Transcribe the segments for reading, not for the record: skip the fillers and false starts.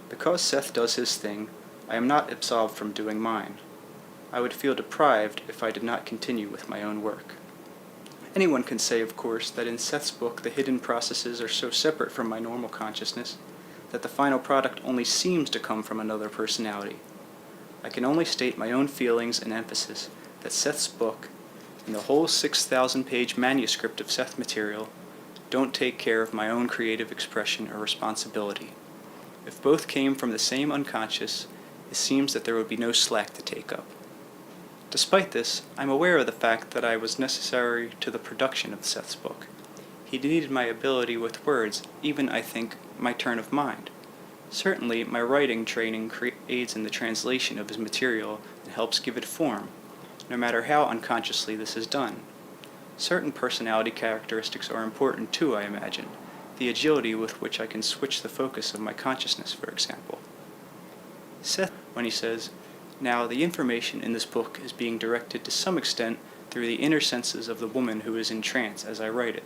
Because Seth does his thing, I am not absolved from doing mine. I would feel deprived if I did not continue with my own work. Anyone can say, of course, that in Seth's book the hidden processes are so separate from my normal consciousness that the final product only seems to come from another personality. I can only state my own feelings and emphasis that Seth's book, and the whole 6,000-page manuscript of Seth material, don't take care of my own creative expression or responsibility. If both came from the same unconscious, it seems that there would be no slack to take up. Despite this, I'm aware of the fact that I was necessary to the production of Seth's book. He needed my ability with words, even, I think, my turn of mind. Certainly, my writing training aids in the translation of his material and helps give it form, no matter how unconsciously this is done. Certain personality characteristics are important too, I imagine. The agility with which I can switch the focus of my consciousness, for example. Seth, when he says, "Now the information in this book is being directed to some extent through the inner senses of the woman who is in trance as I write it.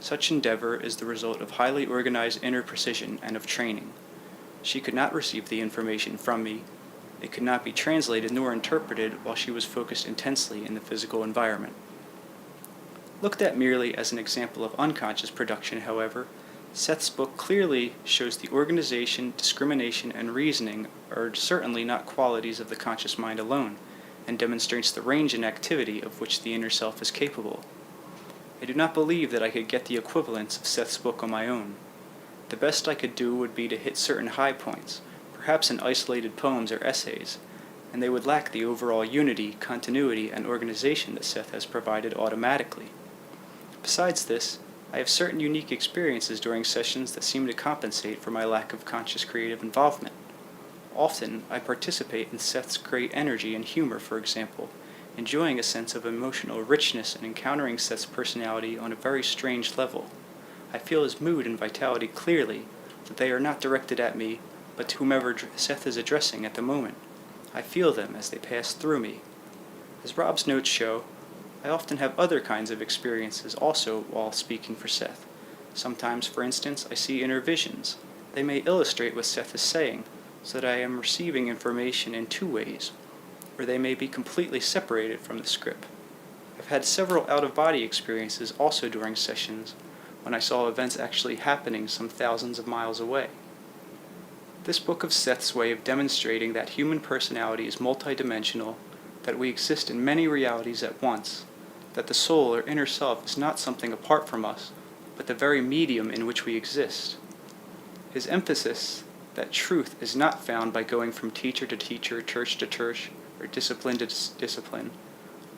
Such endeavor is the result of highly organized inner precision and of training. She could not receive the information from me. It could not be translated nor interpreted while she was focused intensely in the physical environment." Looked at merely as an example of unconscious production, however, Seth's book clearly shows the organization, discrimination, and reasoning are certainly not qualities of the conscious mind alone, and demonstrates the range and activity of which the inner self is capable. I do not believe that I could get the equivalents of Seth's book on my own. The best I could do would be to hit certain high points, perhaps in isolated poems or essays, and they would lack the overall unity, continuity, and organization that Seth has provided automatically. Besides this, I have certain unique experiences during sessions that seem to compensate for my lack of conscious creative involvement. Often, I participate in Seth's great energy and humor, for example, enjoying a sense of emotional richness and encountering Seth's personality on a very strange level. I feel his mood and vitality clearly, that they are not directed at me, but to whomever Seth is addressing at the moment. I feel them as they pass through me. As Rob's notes show, I often have other kinds of experiences also while speaking for Seth. Sometimes, for instance, I see inner visions. They may illustrate what Seth is saying, so that I am receiving information in two ways, or they may be completely separated from the script. I've had several out-of-body experiences also during sessions when I saw events actually happening some thousands of miles away. This book of Seth's way of demonstrating that human personality is multidimensional, that we exist in many realities at once, that the soul or inner self is not something apart from us, but the very medium in which we exist. His emphasis that truth is not found by going from teacher to teacher, church to church, or discipline to discipline,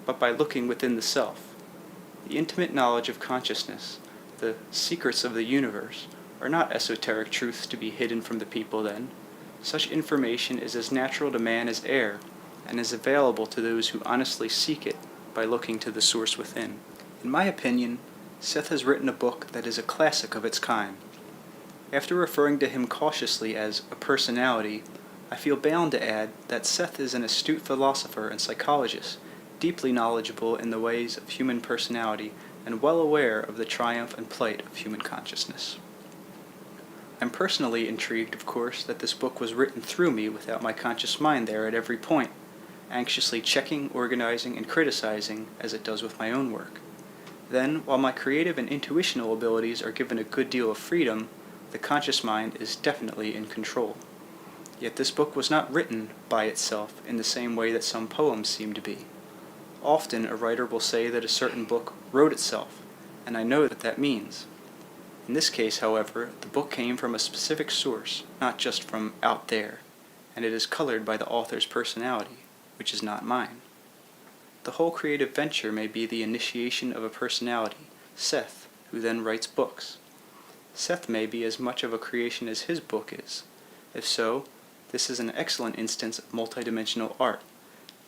but by looking within the self. The intimate knowledge of consciousness, the secrets of the universe, are not esoteric truths to be hidden from the people then. Such information is as natural to man as air, and is available to those who honestly seek it by looking to the source within. In my opinion, Seth has written a book that is a classic of its kind. After referring to him cautiously as a personality, I feel bound to add that Seth is an astute philosopher and psychologist, deeply knowledgeable in the ways of human personality and well aware of the triumph and plight of human consciousness. I'm personally intrigued, of course, that this book was written through me without my conscious mind there at every point, anxiously checking, organizing, and criticizing as it does with my own work. Then, while my creative and intuitional abilities are given a good deal of freedom, the conscious mind is definitely in control. Yet this book was not written by itself in the same way that some poems seem to be. Often a writer will say that a certain book wrote itself, and I know what that means. In this case, however, the book came from a specific source, not just from out there, and it is colored by the author's personality, which is not mine. The whole creative venture may be the initiation of a personality, Seth, who then writes books. Seth may be as much of a creation as his book is. If so, this is an excellent instance of multidimensional art,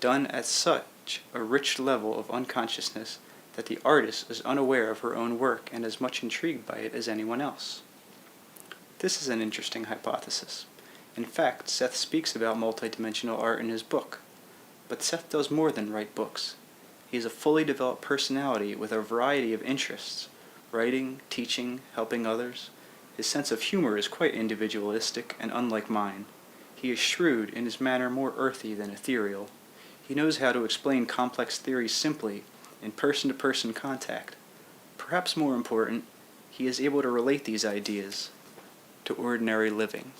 done at such a rich level of unconsciousness that the artist is unaware of her own work and as much intrigued by it as anyone else. This is an interesting hypothesis. In fact, Seth speaks about multidimensional art in his book. But Seth does more than write books. He is a fully developed personality with a variety of interests: writing, teaching, helping others, His sense of humor is quite individualistic and unlike mine. He is shrewd, in his manner more earthy than ethereal. He knows how to explain complex theories simply, in person-to-person contact. Perhaps more important, he is able to relate these ideas to ordinary living.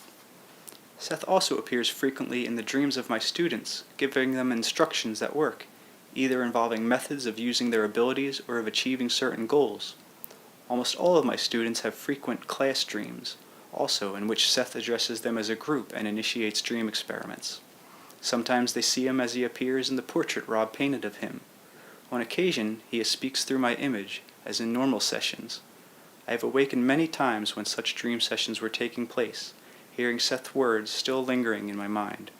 Seth also appears frequently in the dreams of my students, giving them instructions that work, either involving methods of using their abilities or of achieving certain goals. Almost all of my students have frequent class dreams, also in which Seth addresses them as a group and initiates dream experiments. Sometimes they see him as he appears in the portrait Rob painted of him. On occasion, he speaks through my image, as in normal sessions. I have awakened many times when such dream sessions were taking place, hearing Seth's words still lingering in my mind.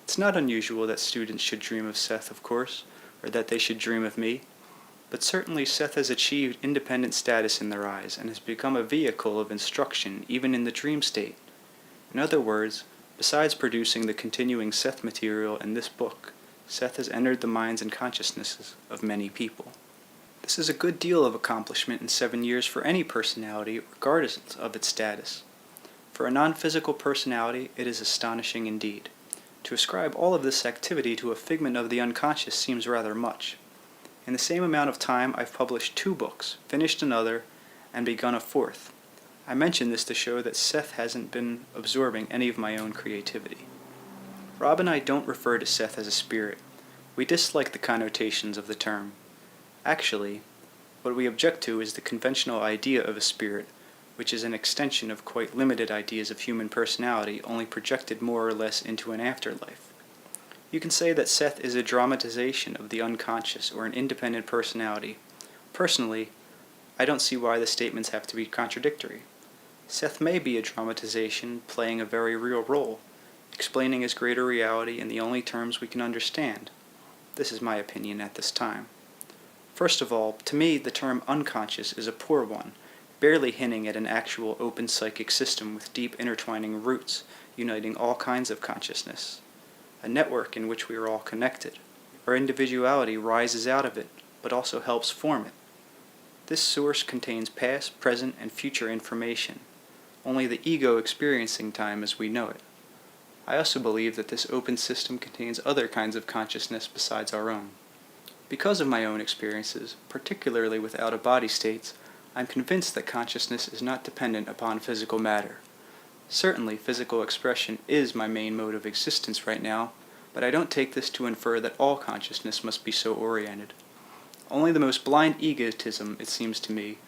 It's not unusual that students should dream of Seth, of course, or that they should dream of me, but certainly Seth has achieved independent status in their eyes and has become a vehicle of instruction even in the dream state. In other words, besides producing the continuing Seth material in this book, Seth has entered the minds and consciousnesses of many people. This is a good deal of accomplishment in 7 years for any personality, regardless of its status. For a non-physical personality, it is astonishing indeed. To ascribe all of this activity to a figment of the unconscious seems rather much. In the same amount of time, I've published 2 books, finished another, and begun a 4th. I mention this to show that Seth hasn't been absorbing any of my own creativity. Rob and I don't refer to Seth as a spirit. We dislike the connotations of the term. Actually, what we object to is the conventional idea of a spirit, which is an extension of quite limited ideas of human personality, only projected more or less into an afterlife. You can say that Seth is a dramatization of the unconscious or an independent personality. Personally, I don't see why the statements have to be contradictory. Seth may be a dramatization playing a very real role, explaining his greater reality in the only terms we can understand. This is my opinion at this time. First of all, to me, the term unconscious is a poor one, barely hinting at an actual open psychic system with deep intertwining roots, uniting all kinds of consciousness. A network in which we are all connected. Our individuality rises out of it, but also helps form it. This source contains past, present, and future information, only the ego experiencing time as we know it. I also believe that this open system contains other kinds of consciousness besides our own. Because of my own experiences, particularly with out-of-body states, I'm convinced that consciousness is not dependent upon physical matter. Certainly, physical expression is my main mode of existence right now, but I don't take this to infer that all consciousness must be so oriented. Only the most blind egotism, it seems to me,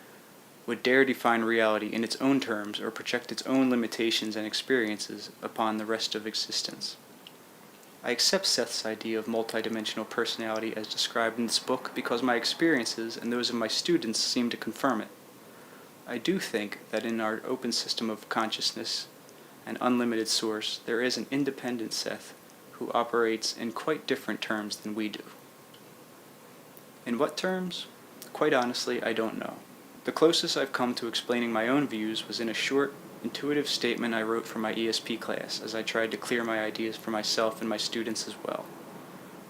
would dare define reality in its own terms or project its own limitations and experiences upon the rest of existence. I accept Seth's idea of multidimensional personality as described in this book because my experiences and those of my students seem to confirm it. I do think that in our open system of consciousness and unlimited source, there is an independent Seth who operates in quite different terms than we do. In what terms? Quite honestly, I don't know. The closest I've come to explaining my own views was in a short, intuitive statement I wrote for my ESP class as I tried to clear my ideas for myself and my students as well.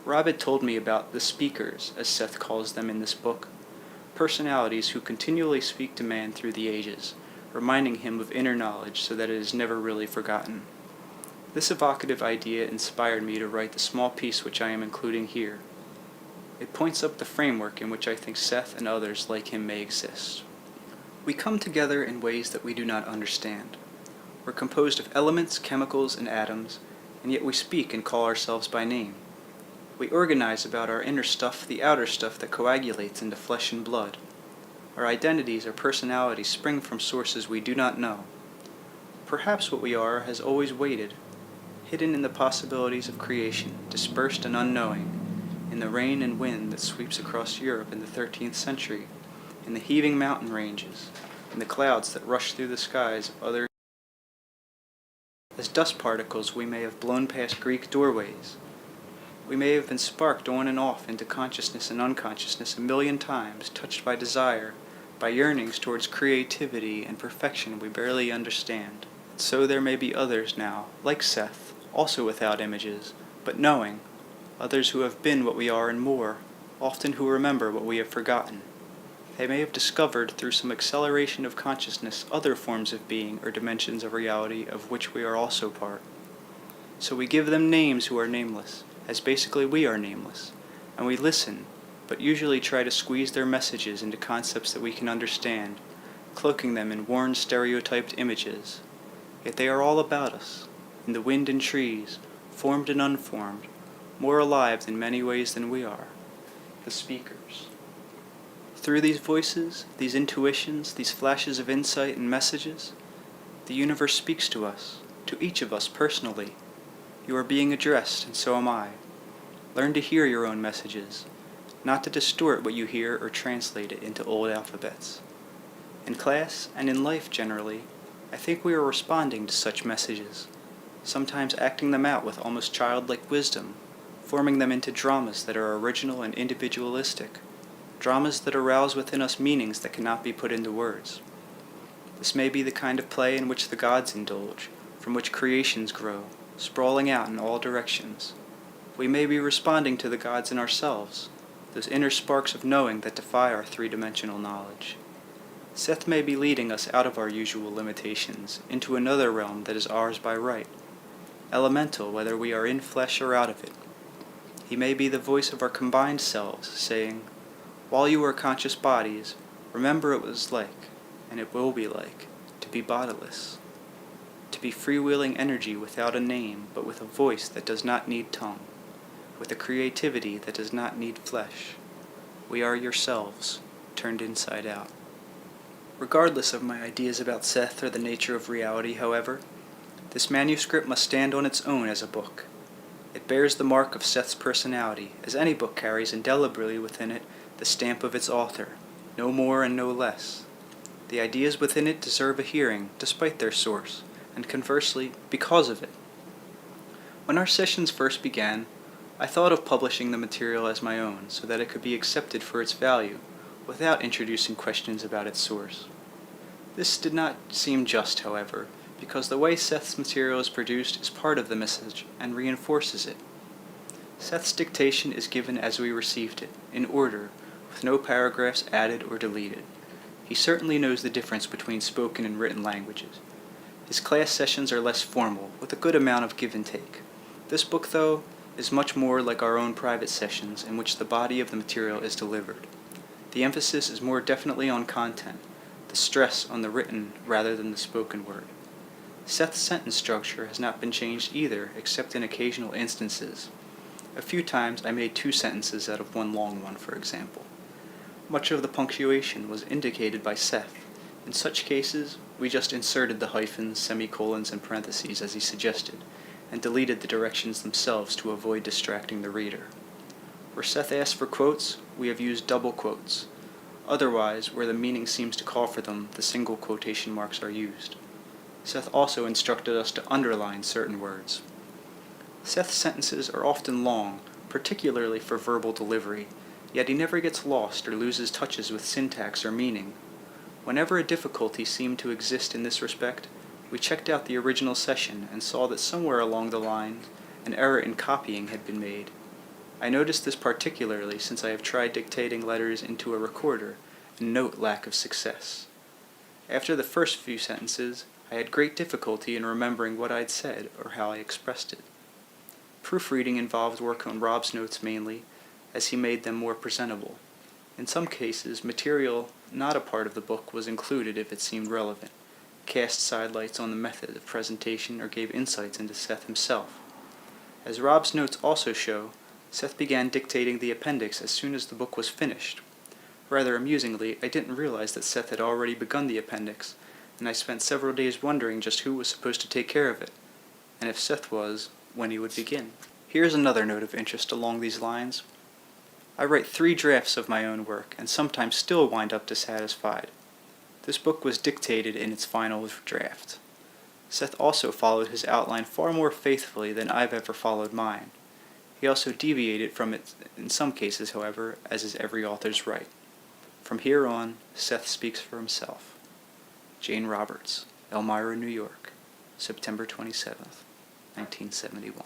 Rob had told me about the speakers, as Seth calls them in this book, personalities who continually speak to man through the ages, reminding him of inner knowledge so that it is never really forgotten. This evocative idea inspired me to write the small piece which I am including here. It points up the framework in which I think Seth and others like him may exist. We come together in ways that we do not understand. We're composed of elements, chemicals, and atoms, and yet we speak and call ourselves by name. We organize about our inner stuff the outer stuff that coagulates into flesh and blood. Our identities, our personalities spring from sources we do not know. Perhaps what we are has always waited, hidden in the possibilities of creation, dispersed and unknowing, in the rain and wind that sweeps across Europe in the 13th century, in the heaving mountain ranges, in the clouds that rush through the skies of other. As dust particles we may have blown past Greek doorways. We may have been sparked on and off into consciousness and unconsciousness a million times, touched by desire, by yearnings towards creativity and perfection we barely understand. So there may be others now, like Seth, also without images, but knowing, others who have been what we are and more, often who remember what we have forgotten. They may have discovered through some acceleration of consciousness other forms of being or dimensions of reality of which we are also part. So we give them names who are nameless, as basically we are nameless, and we listen, but usually try to squeeze their messages into concepts that we can understand, cloaking them in worn stereotyped images. Yet they are all about us, in the wind and trees, formed and unformed, more alive in many ways than we are, the speakers. Through these voices, these intuitions, these flashes of insight and messages, the universe speaks to us, to each of us personally. You are being addressed, and so am I. Learn to hear your own messages, not to distort what you hear or translate it into old alphabets. In class, and in life generally, I think we are responding to such messages, sometimes acting them out with almost childlike wisdom, forming them into dramas that are original and individualistic, dramas that arouse within us meanings that cannot be put into words. This may be the kind of play in which the gods indulge, from which creations grow, sprawling out in all directions. We may be responding to the gods in ourselves, those inner sparks of knowing that defy our three-dimensional knowledge. Seth may be leading us out of our usual limitations, into another realm that is ours by right, elemental whether we are in flesh or out of it. He may be the voice of our combined selves, saying, "While you are conscious bodies, remember it was like, and it will be like, to be bodiless, to be freewheeling energy without a name, but with a voice that does not need tongue, with a creativity that does not need flesh. We are yourselves, turned inside out." Regardless of my ideas about Seth or the nature of reality, however, this manuscript must stand on its own as a book. It bears the mark of Seth's personality, as any book carries indelibly within it the stamp of its author, no more and no less. The ideas within it deserve a hearing, despite their source, and conversely, because of it. When our sessions first began, I thought of publishing the material as my own, so that it could be accepted for its value, without introducing questions about its source. This did not seem just, however, because the way Seth's material is produced is part of the message and reinforces it. Seth's dictation is given as we received it, in order, with no paragraphs added or deleted. He certainly knows the difference between spoken and written languages. His class sessions are less formal, with a good amount of give and take. This book, though, is much more like our own private sessions in which the body of the material is delivered. The emphasis is more definitely on content, the stress on the written rather than the spoken word. Seth's sentence structure has not been changed either, except in occasional instances. A few times I made 2 sentences out of one long one, for example. Much of the punctuation was indicated by Seth. In such cases, we just inserted the hyphens, semicolons, and parentheses as he suggested, and deleted the directions themselves to avoid distracting the reader. Where Seth asked for quotes, we have used double quotes. Otherwise, where the meaning seems to call for them, the single quotation marks are used. Seth also instructed us to underline certain words. Seth's sentences are often long, particularly for verbal delivery, yet he never gets lost or loses touches with syntax or meaning. Whenever a difficulty seemed to exist in this respect, we checked out the original session and saw that somewhere along the line an error in copying had been made. I noticed this particularly since I have tried dictating letters into a recorder and note lack of success. After the first few sentences, I had great difficulty in remembering what I'd said or how I expressed it. Proofreading involved work on Rob's notes mainly, as he made them more presentable. In some cases, material not a part of the book was included if it seemed relevant, cast sidelights on the method of presentation or gave insights into Seth himself. As Rob's notes also show, Seth began dictating the appendix as soon as the book was finished. Rather amusingly, I didn't realize that Seth had already begun the appendix, and I spent several days wondering just who was supposed to take care of it, and if Seth was, when he would begin. Here's another note of interest along these lines. I write 3 drafts of my own work, and sometimes still wind up dissatisfied. This book was dictated in its final draft. Seth also followed his outline far more faithfully than I've ever followed mine. He also deviated from it in some cases, however, as is every author's right. From here on, Seth speaks for himself. Jane Roberts, Elmira, New York, September 27th, 1971.